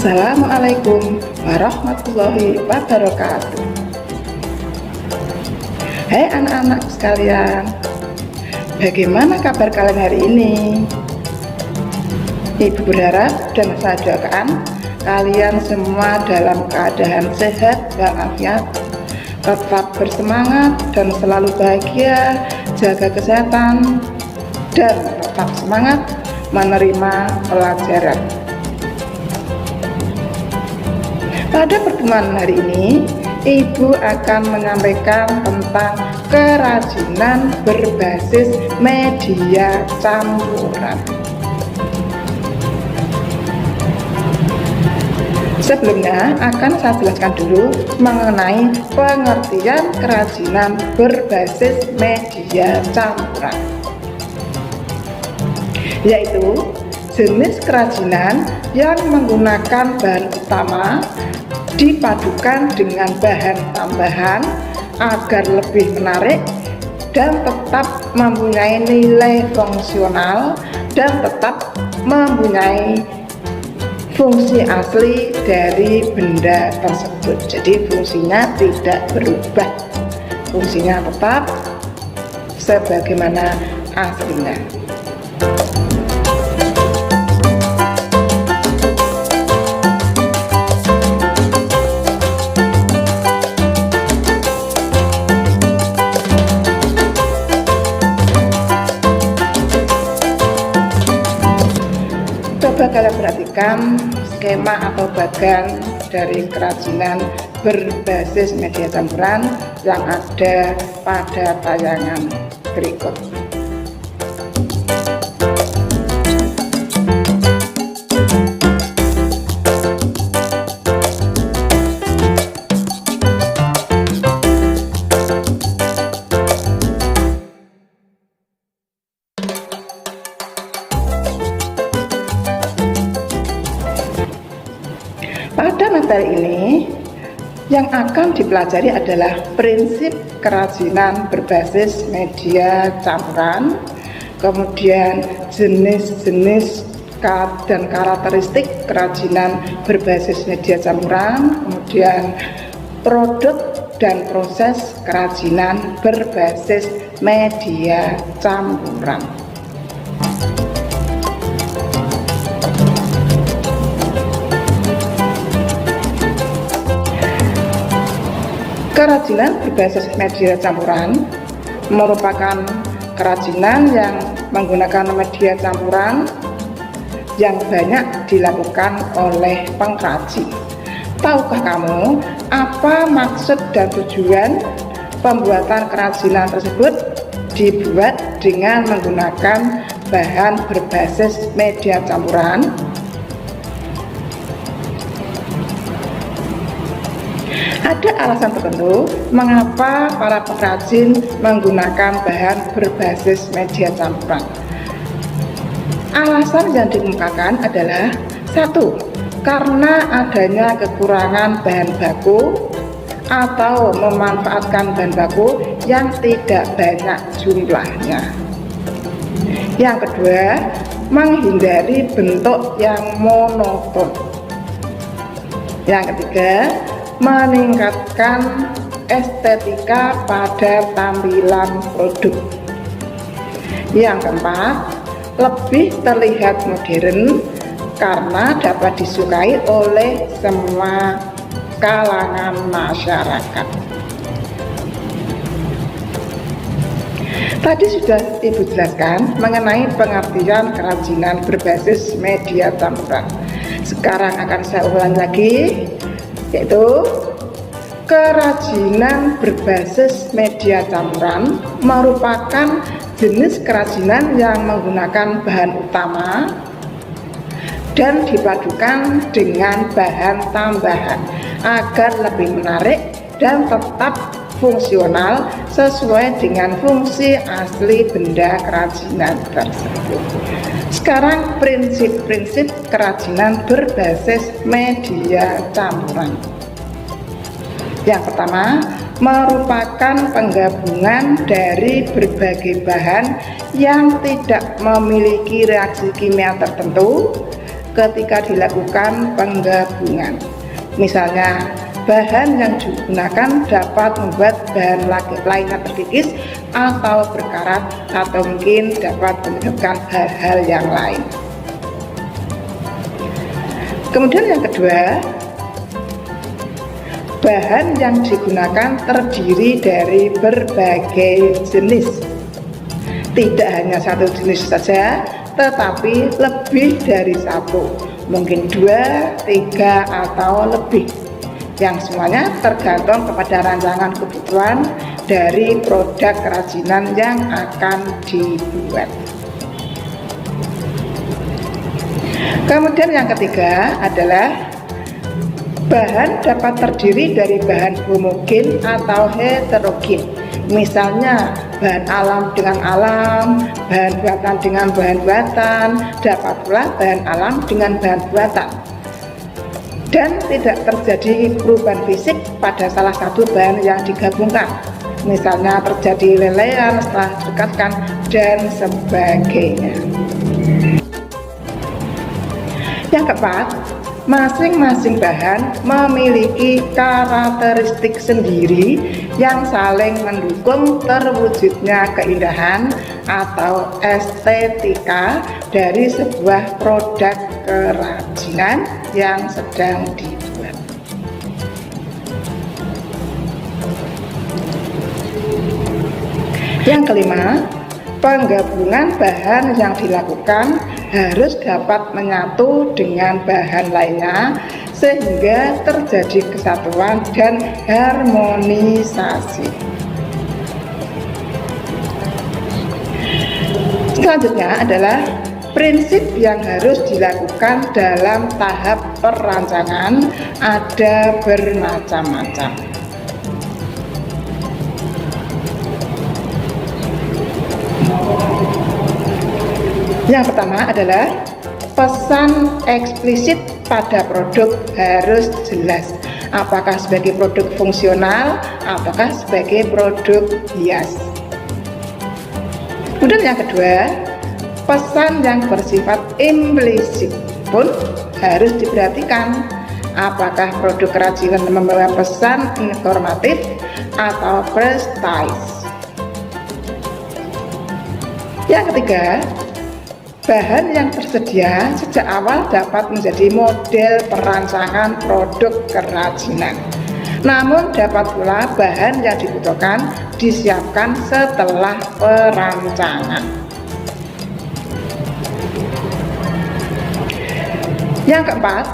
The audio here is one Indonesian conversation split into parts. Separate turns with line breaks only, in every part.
Assalamualaikum warahmatullahi wabarakatuh. Hai anak-anak sekalian, bagaimana kabar kalian hari ini? Ibu berharap dan saya doakan kalian semua dalam keadaan sehat walafiat, tetap bersemangat dan selalu bahagia, jaga kesehatan, dan tetap semangat menerima pelajaran. Pada pertemuan hari ini, Ibu akan menyampaikan tentang kerajinan berbasis media campuran. Sebelumnya akan saya jelaskan dulu mengenai pengertian kerajinan berbasis media campuran, yaitu jenis kerajinan yang menggunakan bahan utama dipadukan dengan bahan tambahan agar lebih menarik dan tetap mempunyai nilai fungsional dan tetap mempunyai fungsi asli dari benda tersebut. Jadi fungsinya tidak berubah, fungsinya tetap sebagaimana aslinya. Coba kalian perhatikan skema atau bagan dari kerajinan berbasis media campuran yang ada pada tayangan berikut. Pada materi ini yang akan dipelajari adalah prinsip kerajinan berbasis media campuran, kemudian jenis-jenis dan karakteristik kerajinan berbasis media campuran, kemudian produk dan proses kerajinan berbasis media campuran. Kerajinan berbasis media campuran merupakan kerajinan yang menggunakan media campuran yang banyak dilakukan oleh pengrajin. Tahukah kamu apa maksud dan tujuan pembuatan kerajinan tersebut dibuat dengan menggunakan bahan berbasis media campuran? Ada alasan tertentu mengapa para pengrajin menggunakan bahan berbasis media campuran. Alasan yang dikemukakan adalah: 1. Karena adanya kekurangan bahan baku atau memanfaatkan bahan baku yang tidak banyak jumlahnya. Yang kedua, menghindari bentuk yang monoton. Yang ketiga, meningkatkan estetika pada tampilan produk. Yang keempat, lebih terlihat modern karena dapat disukai oleh semua kalangan masyarakat. Tadi sudah Ibu jelaskan mengenai pengertian kerajinan berbasis media campuran. Sekarang akan saya ulangi lagi, yaitu kerajinan berbasis media campuran merupakan jenis kerajinan yang menggunakan bahan utama dan dipadukan dengan bahan tambahan agar lebih menarik dan tetap fungsional sesuai dengan fungsi asli benda kerajinan tersebut. Sekarang prinsip-prinsip kerajinan berbasis media campuran. Yang pertama, merupakan penggabungan dari berbagai bahan yang tidak memiliki reaksi kimia tertentu, ketika dilakukan penggabungan. Misalnya, bahan yang digunakan dapat membuat bahan lainnya terkikis atau berkarat, atau mungkin dapat menyebabkan hal-hal yang lain. Kemudian yang kedua, bahan yang digunakan terdiri dari berbagai jenis. Tidak hanya satu jenis saja, tetapi lebih dari satu, mungkin 2, 3, atau lebih, yang semuanya tergantung kepada rancangan kebutuhan dari produk kerajinan yang akan dibuat. Kemudian yang ketiga adalah bahan dapat terdiri dari bahan homogen atau heterogen. Misalnya bahan alam dengan alam, bahan buatan dengan bahan buatan, dapat pula bahan alam dengan bahan buatan. Dan tidak terjadi perubahan fisik pada salah satu bahan yang digabungkan. Misalnya terjadi lelehan setelah didekatkan dan sebagainya. Yang keempat, masing-masing bahan memiliki karakteristik sendiri yang saling mendukung terwujudnya keindahan atau estetika dari sebuah produk kerajinan yang sedang dibuat. Yang kelima, penggabungan bahan yang dilakukan harus dapat menyatu dengan bahan lainnya sehingga terjadi kesatuan dan harmonisasi. Selanjutnya adalah prinsip yang harus dilakukan dalam tahap perancangan ada bermacam-macam. Yang pertama adalah pesan eksplisit pada produk harus jelas, apakah sebagai produk fungsional ataukah sebagai produk hias. Kemudian yang kedua, pesan yang bersifat implisit pun harus diperhatikan, apakah produk kerajinan membawa pesan informatif atau prestige. Yang ketiga, bahan yang tersedia sejak awal dapat menjadi model perancangan produk kerajinan. Namun dapat pula bahan yang dibutuhkan disiapkan setelah perancangan. Yang keempat,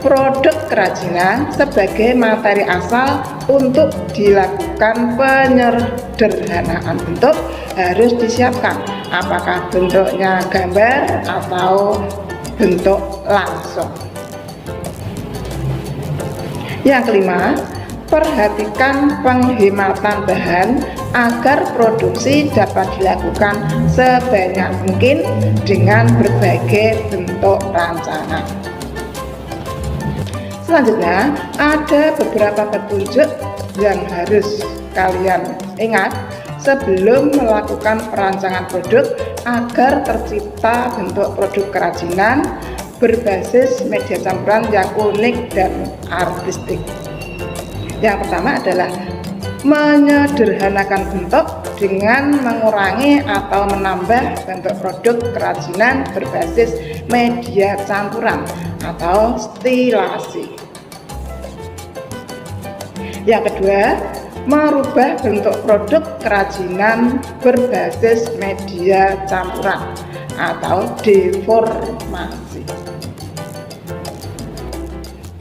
produk kerajinan sebagai materi asal untuk dilakukan penyederhanaan bentuk harus disiapkan, apakah bentuknya gambar atau bentuk langsung. Yang kelima, perhatikan penghematan bahan agar produksi dapat dilakukan sebanyak mungkin dengan berbagai bentuk rancangan. Selanjutnya, ada beberapa petunjuk yang harus kalian ingat sebelum melakukan perancangan produk agar tercipta bentuk produk kerajinan berbasis media campuran yang unik dan artistik. Yang pertama adalah menyederhanakan bentuk dengan mengurangi atau menambah bentuk produk kerajinan berbasis media campuran atau stilasi. Yang kedua, merubah bentuk produk kerajinan berbasis media campuran atau deformasi.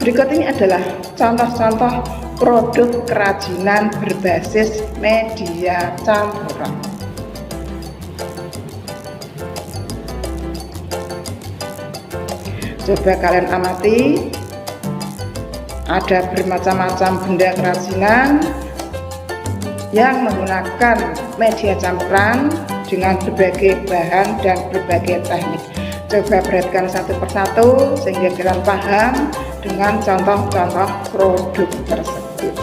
Berikut ini adalah contoh-contoh produk kerajinan berbasis media campuran. Coba kalian amati, ada bermacam-macam benda kerajinan yang menggunakan media campuran dengan berbagai bahan dan berbagai teknik. Coba perhatikan satu persatu sehingga kalian paham dengan contoh-contoh produk tersebut.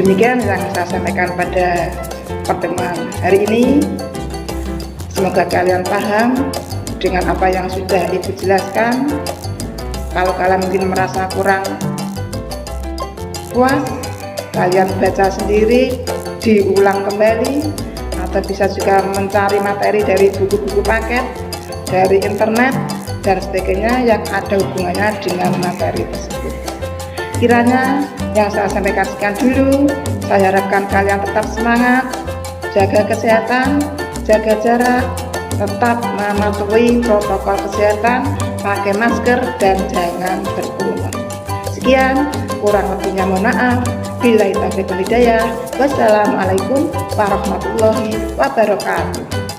Demikian yang saya sampaikan pada pertemuan hari ini. Semoga kalian paham dengan apa yang sudah Ibu jelaskan. Kalau kalian mungkin merasa kurang puas, kalian baca sendiri, diulang kembali, atau bisa juga mencari materi dari buku-buku paket, dari internet, dan sebagainya yang ada hubungannya dengan materi tersebut. Kiranya yang saya sampaikan sekian dulu. Saya harapkan kalian tetap semangat, jaga kesehatan, jaga jarak, tetap mematuhi protokol kesehatan, pakai masker, dan jangan berkerumun. Sekian, kurang lebihnya mohon maaf. Billahi taufiq wal hidayah. Wassalamualaikum warahmatullahi wabarakatuh.